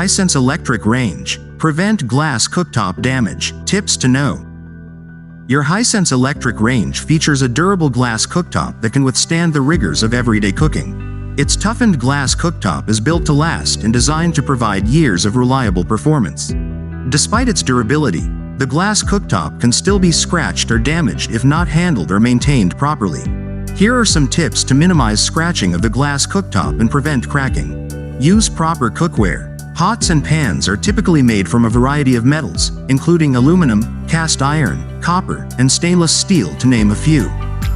Hisense electric range. Prevent glass cooktop damage. Tips to know. Your Hisense electric range features a durable glass cooktop that can withstand the rigors of everyday cooking. Its toughened glass cooktop is built to last and designed to provide years of reliable performance. Despite its durability, the glass cooktop can still be scratched or damaged if not handled or maintained properly. Here are some tips to minimize scratching of the glass cooktop and prevent cracking. Use proper cookware. Pots and pans are typically made from a variety of metals, including aluminum, cast iron, copper, and stainless steel, to name a few.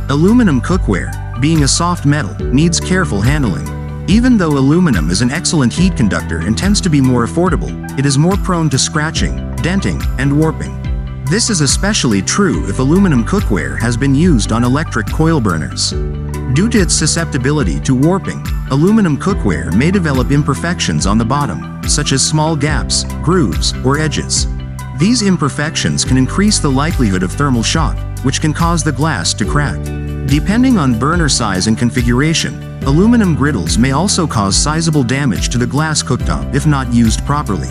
Aluminum cookware, being a soft metal, needs careful handling. Even though aluminum is an excellent heat conductor and tends to be more affordable, it is more prone to scratching, denting, and warping. This is especially true if aluminum cookware has been used on electric coil burners. Due to its susceptibility to warping, aluminum cookware may develop imperfections on the bottom, such as small gaps, grooves, or edges. These imperfections can increase the likelihood of thermal shock, which can cause the glass to crack. Depending on burner size and configuration, aluminum griddles may also cause sizable damage to the glass cooktop if not used properly.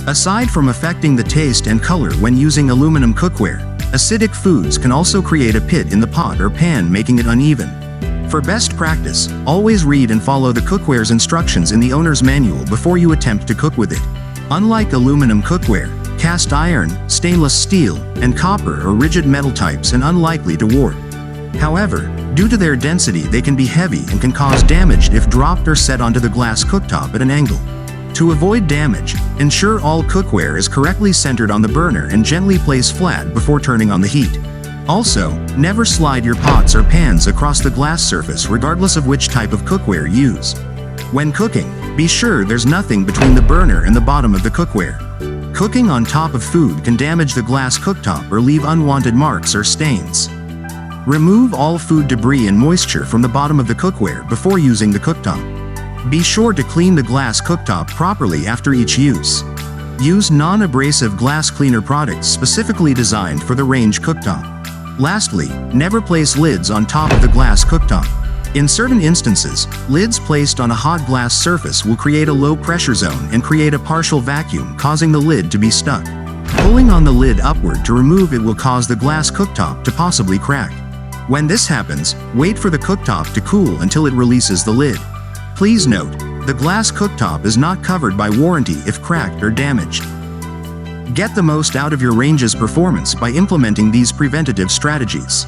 Aside from affecting the taste and color when using aluminum cookware, acidic foods can also create a pit in the pot or pan, making it uneven. For best practice, always read and follow the cookware's instructions in the owner's manual before you attempt to cook with it. Unlike aluminum cookware, cast iron, stainless steel, and copper are rigid metal types and unlikely to warp. However, due to their density, they can be heavy and can cause damage if dropped or set onto the glass cooktop at an angle. To avoid damage, ensure all cookware is correctly centered on the burner and gently place flat before turning on the heat. Also, never slide your pots or pans across the glass surface regardless of which type of cookware you use. When cooking, be sure there's nothing between the burner and the bottom of the cookware. Cooking on top of food can damage the glass cooktop or leave unwanted marks or stains. Remove all food debris and moisture from the bottom of the cookware before using the cooktop. Be sure to clean the glass cooktop properly after each use. Use non-abrasive glass cleaner products specifically designed for the range cooktop. Lastly, never place lids on top of the glass cooktop. In certain instances, lids placed on a hot glass surface will create a low pressure zone and create a partial vacuum, causing the lid to be stuck. Pulling on the lid upward to remove it will cause the glass cooktop to possibly crack. When this happens, wait for the cooktop to cool until it releases the lid. Please note, the glass cooktop is not covered by warranty if cracked or damaged. Get the most out of your range's performance by implementing these preventative strategies.